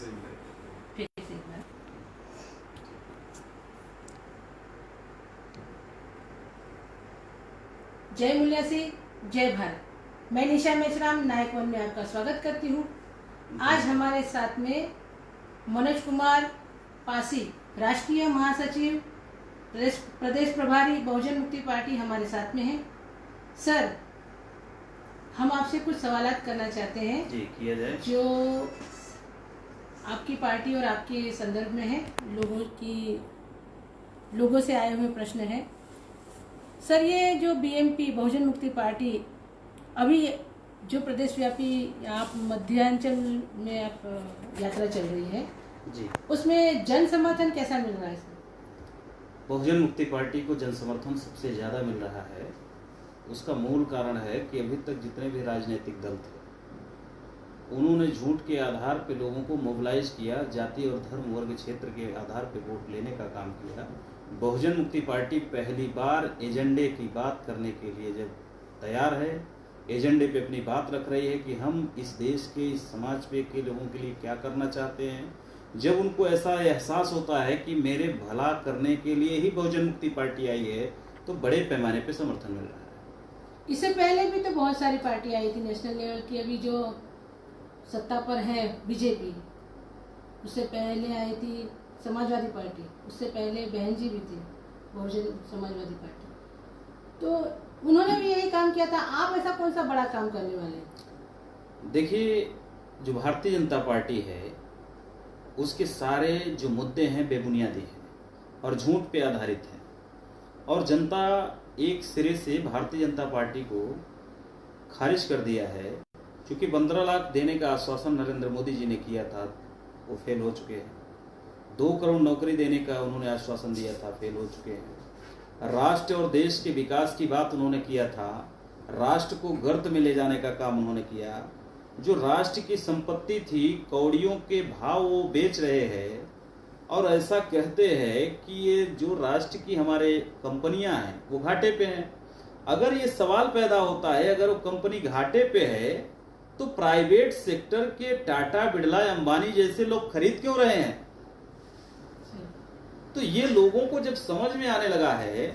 फिर से एक बार। जय मूल्यासी, जय भारत। मैं निशा मेश्राम नायक वन में आपका स्वागत करती हूँ। आज हमारे साथ में मनोज कुमार पासी, राष्ट्रीय महासचिव, प्रदेश प्रभारी बहुजन मुक्ति पार्टी हमारे साथ में हैं। सर, हम आपसे कुछ सवालात करना चाहते हैं जी, किया जाए। जो आपकी पार्टी और आपके संदर्भ में है, लोगों से आए हुए प्रश्न हैं। सर, ये जो बीएमपी बहुजन मुक्ति पार्टी अभी जो प्रदेश व्यापी आप मध्यांचल में आप यात्रा चल रही है जी, उसमें जन समर्थन कैसा मिल रहा है सर? बहुजन मुक्ति पार्टी को जन समर्थन सबसे ज़्यादा मिल रहा है। उसका मूल कारण है कि अभी तक जितने भी राजनीतिक दल थे उन्होंने झूठ के आधार पर लोगों को मोबिलाइज किया, जाति और धर्म वर्ग क्षेत्र के आधार पर वोट लेने का काम किया। बहुजन मुक्ति पार्टी पहली बार एजेंडे की बात करने के लिए जब तैयार है, एजेंडे पे अपनी बात रख रही है कि हम इस देश के, इस समाज पे के लोगों के लिए क्या करना चाहते हैं, जब उनको ऐसा एहसास होता है कि मेरे भला करने के लिए ही बहुजन मुक्ति पार्टी आई है, तो बड़े पैमाने पे समर्थन मिल रहा है। इससे पहले भी तो बहुत सारी पार्टी आई थी नेशनल लेवल की। अभी जो सत्ता पर है बीजेपी, उससे पहले आई थी समाजवादी पार्टी, उससे पहले बहन जी भी थी बहुजन समाजवादी पार्टी, तो उन्होंने भी यही काम किया था। आप ऐसा कौन सा बड़ा काम करने वाले हैं? देखिए, जो भारतीय जनता पार्टी है उसके सारे जो मुद्दे हैं बेबुनियादी हैं और झूठ पे आधारित हैं, और जनता एक सिरे से भारतीय जनता पार्टी को खारिज कर दिया है। क्योंकि 15 लाख देने का आश्वासन नरेंद्र मोदी जी ने किया था, वो फेल हो चुके हैं। 2 करोड़ नौकरी देने का उन्होंने आश्वासन दिया था, फेल हो चुके हैं। राष्ट्र और देश के विकास की बात उन्होंने किया था, राष्ट्र को गर्त में ले जाने का काम उन्होंने किया। जो राष्ट्र की संपत्ति थी, कौड़ियों के भाव वो बेच रहे हैं, और ऐसा कहते हैं कि ये जो राष्ट्र की हमारे कंपनियां हैं वो घाटे पे हैं। अगर ये सवाल पैदा होता है, अगर वो कंपनी घाटे पे है, तो प्राइवेट सेक्टर के टाटा, बिरला, अंबानी जैसे लोग खरीद क्यों रहे हैं? तो ये लोगों को जब समझ में आने लगा है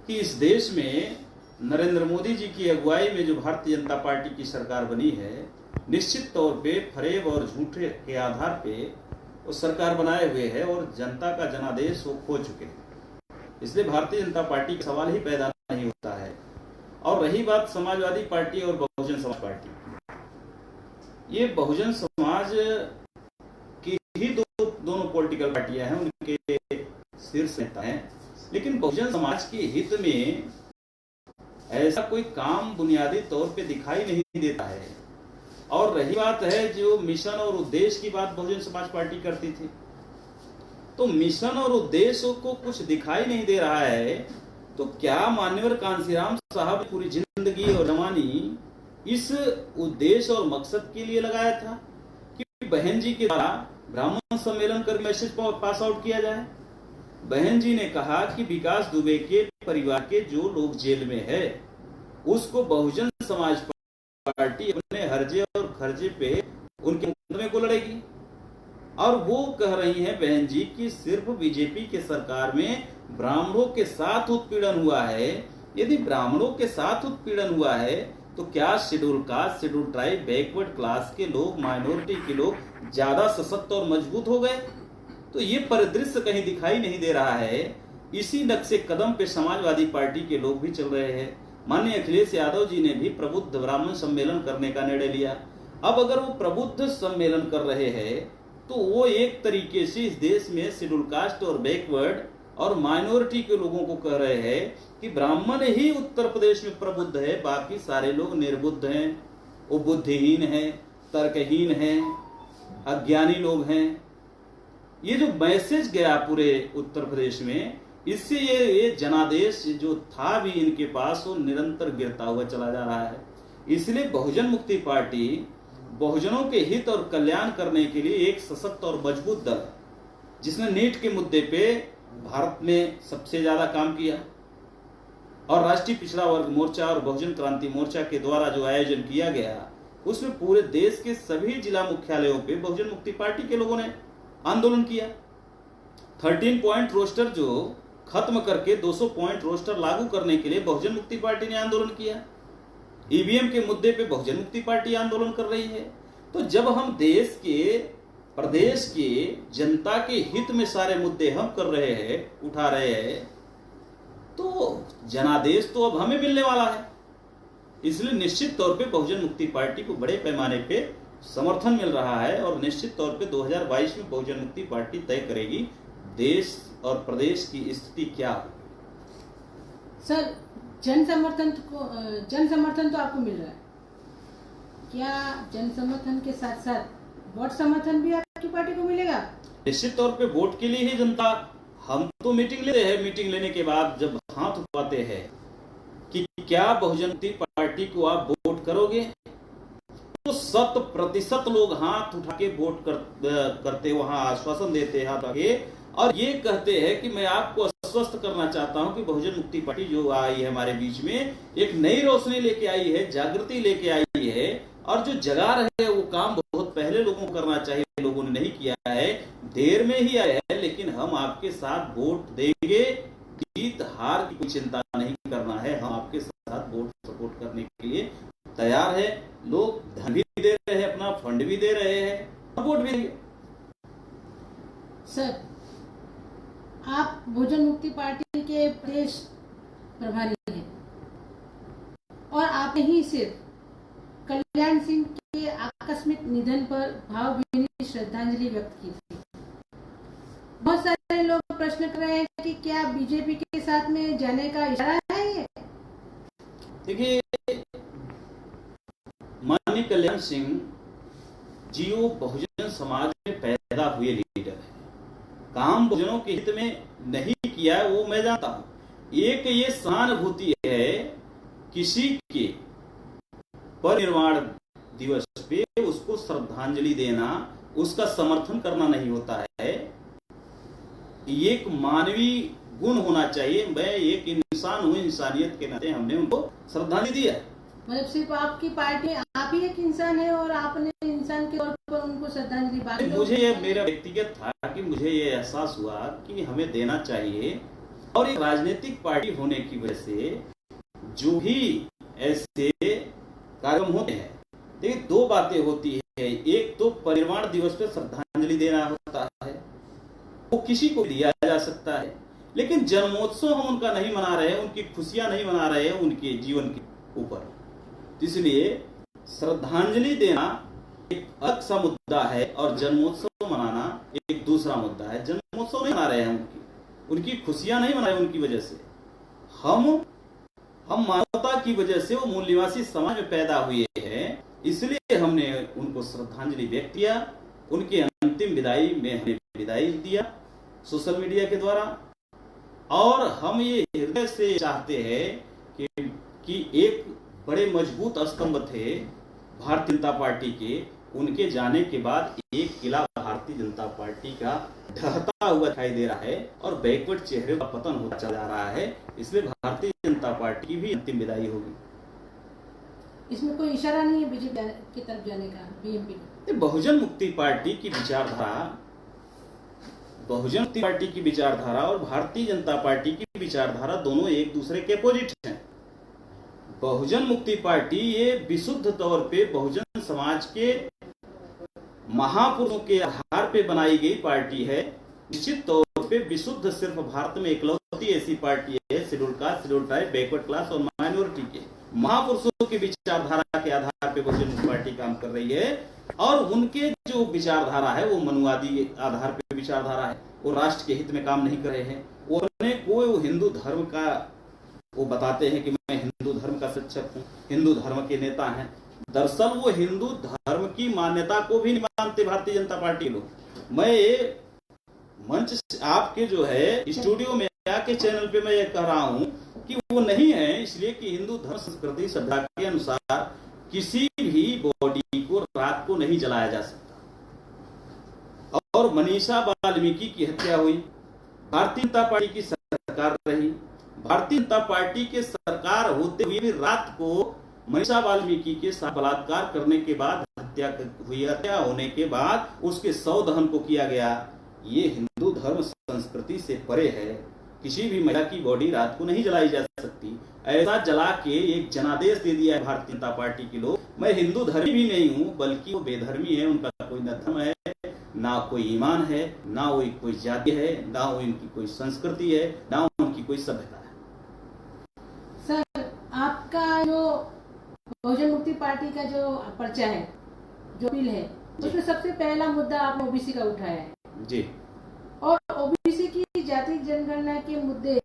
कि इस देश में नरेंद्र मोदी जी की अगुवाई में जो भारतीय जनता पार्टी की सरकार बनी है, निश्चित तौर पे फरेब और झूठे के आधार पे वो सरकार बनाए हुए है और जनता का जनादेश वो खो चुके हैं। इसलिए भारतीय जनता पार्टी का सवाल ही पैदा नहीं होता है। और रही बात समाजवादी पार्टी और बहुजन समाज पार्टी, ये बहुजन समाज की ही दोनों पॉलिटिकल पार्टियां हैं, उनके शीर्ष नेता हैं, लेकिन बहुजन समाज के हित में ऐसा कोई काम बुनियादी तौर पे दिखाई नहीं देता है। और रही बात है जो मिशन और उद्देश्य की बात बहुजन समाज पार्टी करती थी, तो मिशन और उद्देश्य को कुछ दिखाई नहीं दे रहा है। तो क्या मान्यवर कांशीराम साहब पूरी जिंदगी और जवानी इस उद्देश्य और मकसद के लिए लगाया था कि बहन जी के द्वारा ब्राह्मण सम्मेलन कर मैसेज पास आउट किया जाए? बहन जी ने कहा कि विकास दुबे के परिवार के जो लोग जेल में है उसको बहुजन समाज पार्टी अपने हर्जे और खर्जे पे उनके मुकदमे को लड़ेगी। और वो कह रही हैं बहन जी कि सिर्फ बीजेपी के सरकार में ब्राह्मणों के साथ उत्पीड़न हुआ है। यदि ब्राह्मणों के साथ उत्पीड़न हुआ है तो क्या schedule caste, schedule tribe, backward class के लोग, माइनॉरिटी के लोग ज्यादा सशक्त और मजबूत हो गए? तो ये परिदृश्य कहीं दिखाई नहीं दे रहा है। इसी नक्शे कदम पे समाजवादी पार्टी के लोग भी चल रहे हैं। माननीय अखिलेश यादव जी ने भी प्रबुद्ध ब्राह्मण सम्मेलन करने का निर्णय लिया। अब अगर वो प्रबुद्ध सम्मेलन कर रहे हैं तो वो एक तरीके से इस देश में शेड्यूल कास्ट और बैकवर्ड और माइनॉरिटी के लोगों को कह रहे हैं कि ब्राह्मण ही उत्तर प्रदेश में प्रबुद्ध है, बाकी सारे लोग निर्बुद्ध हैं, वो बुद्धिहीन हैं, तर्कहीन हैं, अज्ञानी लोग हैं। ये जो मैसेज गया पूरे उत्तर प्रदेश में, इससे ये जनादेश जो था भी इनके पास वो निरंतर गिरता हुआ चला जा रहा है। इसलिए बहुजन मुक्ति पार्टी बहुजनों के हित और कल्याण करने के लिए एक सशक्त और मजबूत दल, जिसने नीट के मुद्दे पे भारत में सबसे ज्यादा काम किया, और राष्ट्रीय पिछड़ा वर्ग मोर्चा और बहुजन क्रांति मोर्चा के द्वारा जो आयोजन किया गया उसमें पूरे देश के सभी जिला मुख्यालयों पे बहुजन मुक्ति पार्टी के लोगों ने आंदोलन किया। 13 पॉइंट रोस्टर जो खत्म करके 200 पॉइंट रोस्टर लागू करने के लिए बहुजन मुक्ति पार्टी ने आंदोलन किया। ईवीएम के मुद्दे पे बहुजन मुक्ति पार्टी आंदोलन कर रही है। तो जब हम देश के, प्रदेश के जनता के हित में सारे मुद्दे हम कर रहे हैं, उठा रहे हैं, तो जनादेश तो अब हमें मिलने वाला है। इसलिए निश्चित तौर पे बहुजन मुक्ति पार्टी को बड़े पैमाने पे समर्थन मिल रहा है और निश्चित तौर पे 2022 में बहुजन मुक्ति पार्टी तय करेगी देश और प्रदेश की स्थिति क्या हो। सर, जन समर्थन तो आपको मिल रहा है, क्या जन समर्थन के साथ साथ वोट समर्थन भी आपकी पार्टी को मिलेगा? निश्चित तौर पे वोट के लिए ही जनता, हम तो मीटिंग लेते हैं, मीटिंग लेने के बाद जब हाथ उठाते हैं कि क्या बहुजन मुक्ति पार्टी को आप वोट करोगे, तो 100% लोग हाथ उठा के वोट करते, वहां आश्वासन देते हैं हाथ आगे, और ये कहते हैं कि मैं आपको आश्वस्त करना चाहता हूं कि बहुजन मुक्ति पार्टी जो आई है हमारे बीच में, एक नई रोशनी लेके आई है, जागृति लेके आई है, और जो जगा रहे हैं वो काम बहुत पहले लोगों को करना चाहिए, लोगों ने नहीं किया है, देर में ही आया है, लेकिन हम आपके साथ वोट देंगे, जीत हार की कोई चिंता नहीं करना है, हम आपके साथ वोट सपोर्ट करने के लिए तैयार है। लोग धन भी दे रहे हैं, अपना फंड भी दे रहे हैं, वोट भी देंगे। सर, आप बहुजन मुक्ति पार्टी के प्रदेश प्रभारी हैं और आपने ही सिर्फ कल्याण सिंह के आकस्मिक निधन पर भावभीनी श्रद्धांजलि व्यक्त की थी। बहुत सारे लोग प्रश्न कर रहे हैं कि क्या बीजेपी के साथ में जाने का इशारा है ये? देखिए, माननीय कल्याण सिंह जी वो बहुजन समाज में पैदा हुए लीडर है, काम बहुजनों के हित में नहीं किया है, वो मैं जानता हूं। एक ये सहानुभूति है, किसी के परिनिर्वाण दिवस पे उसको श्रद्धांजलि देना, उसका समर्थन करना नहीं होता है। एक मानवीय गुण होना चाहिए, मैं एक इंसान हूं, इंसानियत के नाते हमने उनको श्रद्धांजलि दिया। मतलब सिर्फ आपकी पार्टी, आप ही एक इंसान है और आपने इंसान के तौर पर उनको श्रद्धांजलि मुझे ये मेरा व्यक्तिगत था कि मुझे ये एहसास हुआ कि हमें देना चाहिए, और एक राजनीतिक पार्टी होने की वजह से जो भी ऐसे कार्यक्रम होते हैं, देखिए दो बातें होती है, एक तो परिनिर्वाण दिवस पे श्रद्धांजलि देना होता है, वो किसी को दिया जा सकता है, लेकिन जन्मोत्सव हम उनका नहीं मना रहे हैं, उनकी खुशियां नहीं मना रहे हैं उनके जीवन के ऊपर। इसलिए श्रद्धांजलि देना एक अलग सा मुद्दा है और जन्मोत्सव मनाना एक दूसरा मुद्दा है। जन्मोत्सव नहीं मना रहे हैं, उनकी खुशियां नहीं मना रहे, उनकी वजह से हम मानवता की वजह से वो मूल निवासी समाज में पैदा हुए हैं, इसलिए हमने उनको श्रद्धांजलि व्यक्त किया। उनकी अंतिम विदाई में हमने विदाई दिया सोशल मीडिया के द्वारा, और हम ये हृदय से चाहते हैं कि एक बड़े मजबूत स्तंभ थे भारतीय जनता पार्टी के, उनके जाने के बाद एक किला भारतीय जनता पार्टी का ढहता हुआ दिखाई दे रहा है और बैकवर्ड चेहरे का पतन होता चला जा रहा है। इसलिए भारतीय जनता पार्टी की भी अंतिम विदाई होगी। इसमें कोई इशारा नहीं है बीजेपी की तरफ जाने का, बीएमपी? बहुजन मुक्ति पार्टी की विचारधारा, बहुजन मुक्ति पार्टी की विचारधारा और भारतीय जनता पार्टी की विचारधारा दोनों एक दूसरे के अपोजिट हैं। बहुजन मुक्ति पार्टी ये विशुद्ध तौर पे बहुजन समाज के महापुरुषों के आधार पे बनाई गई पार्टी है। निश्चित तौर पे विशुद्ध सिर्फ भारत में इकलौती ऐसी पार्टी है schedule caste, schedule tribe, backward class और माइनॉरिटी के महापुरुषों की विचारधारा के आधार पे बहुजन मुक्ति पार्टी काम कर रही है, और उनके जो विचारधारा है वो मनुवादी आधार पे विचारधारा है। वो राष्ट्र के हित में काम नहीं कर रहे हैं, वो हिंदू धर्म का, वो बताते हैं कि मैं हिंदू धर्म का शिक्षक हूँ, हिंदू धर्म के नेता हैं। दरअसल वो हिंदू धर्म की मान्यता को भी नहीं मानते भारतीय जनता पार्टी लोग। मैं ये मंच आपके जो है स्टूडियो में आके चैनल पे मैं ये कह रहा हूँ कि वो नहीं है, इसलिए कि हिंदू धर्म संस्कृति श्रद्धा के अनुसार किसी भी बॉडी को रात को नहीं जलाया जा सकता। और मनीषा वाल्मीकि की हत्या हुई, भारतीय जनता पार्टी की सरकार रही, भारतीय जनता पार्टी के सरकार होते हुए भी रात को मनीषा वाल्मीकि के साथ बलात्कार करने के बाद हत्या होने के बाद उसके शव दहन को किया गया। ये हिंदू धर्म संस्कृति से परे है। किसी भी महिला की बॉडी रात को नहीं जलाई जा सकती। ऐसा जला के एक जनादेश दे दिया है भारतीय जनता पार्टी के लोग। मैं हिंदू धर्मी भी नहीं हूँ, बल्कि वो बेधर्मी है। उनका कोई न धर्म है, ना कोई ईमान है, ना वो कोई जाति है, ना वो इनकी कोई संस्कृति है, ना उनकी कोई सभ्यता है। सर, आपका जो बहुजन मुक्ति पार्टी का जो पर्चा है, जो बिल है, उसमें सबसे पहला मुद्दा आपने ओबीसी का उठाया है जी। और ओबीसी की जाति जनगणना के मुद्दे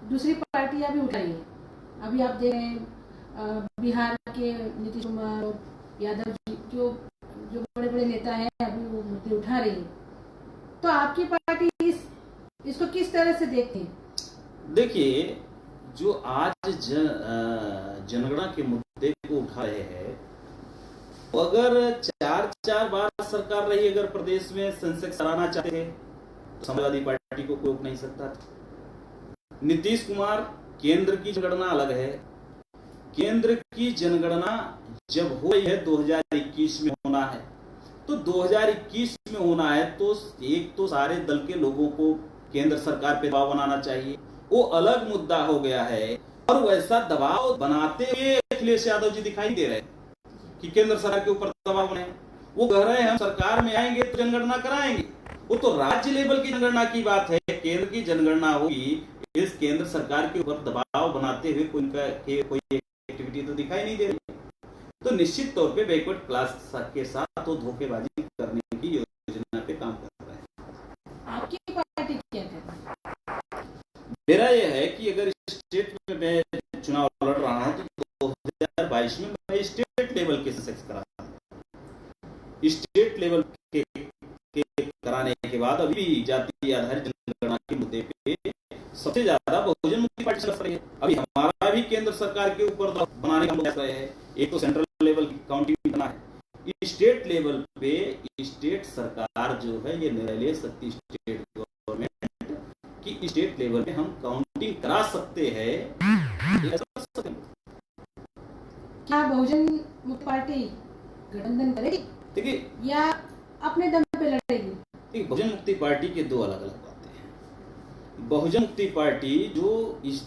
दूसरी पार्टियां भी उठाई है। अभी आप देख रहे हैं बिहार के नीतीश कुमार और यादव जी जो बड़े बड़े नेता हैं, अभी वो मुद्दे उठा रही है। तो आपकी पार्टी इसको किस तरह से देखती है? देखिए, जो आज जनगणना के मुद्दे को उठा रहे हैं, तो अगर चार बार सरकार रही, अगर प्रदेश में सेंसेक्स कराना चाहते थे तो समाजवादी पार्टी को रोक नहीं सकता था। नीतीश कुमार, केंद्र की जनगणना अलग है। केंद्र की जनगणना जब हो रही है 2021 में होना है, तो 2021 में होना है तो एक तो सारे दल के लोगों को केंद्र सरकार पे दबाव बनाना चाहिए, वो अलग मुद्दा हो गया है। और वैसा दबाव बनाते हुए अखिलेश यादव जी दिखाई दे रहे हैं कि केंद्र सरकार के ऊपर दबाव बने। वो कह रहे हैं हम सरकार में आएंगे तो जनगणना कराएंगे। वो तो राज्य लेवल की जनगणना की बात है, केंद्र की जनगणना होगी। इस केंद्र सरकार के ऊपर दबाव बनाते हुए कोई एक्टिविटी तो दिखाई नहीं दे रही। तो निश्चित तौर पे बैकवर्ड क्लास के साथ तो धोखेबाजी करने की योजना पे काम कर रहे हैं। आपकी पार्टी क्या कहती है? मेरा यह है कि अगर स्टेट में मैं चुनाव लड़ रहा हूं तो 2022 में मैं स्टेट लेवल के सेंसेक्स कराता हूं। स्टेट लेवल के कराने के बाद अभी जाति आधारित जनगणना के मुद्दे पे सबसे ज्यादा बहुजन मुक्ति पार्टी लड़ रही है। अभी हमारा भी केंद्र सरकार के ऊपर बनाने का मुद्दा है। एक तो सेंट्रल लेवल की काउंटिंग करना है, स्टेट लेवल पे स्टेट सरकार जो है ये निर्णय ले सकती, स्टेट गवर्नमेंट की स्टेट लेवल पे हम काउंटिंग करा सकते हैं। क्या बहुजन मुक्ति पार्टी गठबंधन करेगी, देखिए, या अपने दम पे लड़ेगी? देखिए, बहुजन मुक्ति पार्टी के दो अलग अलग बातें हैं। बहुजन मुक्ति पार्टी जो इस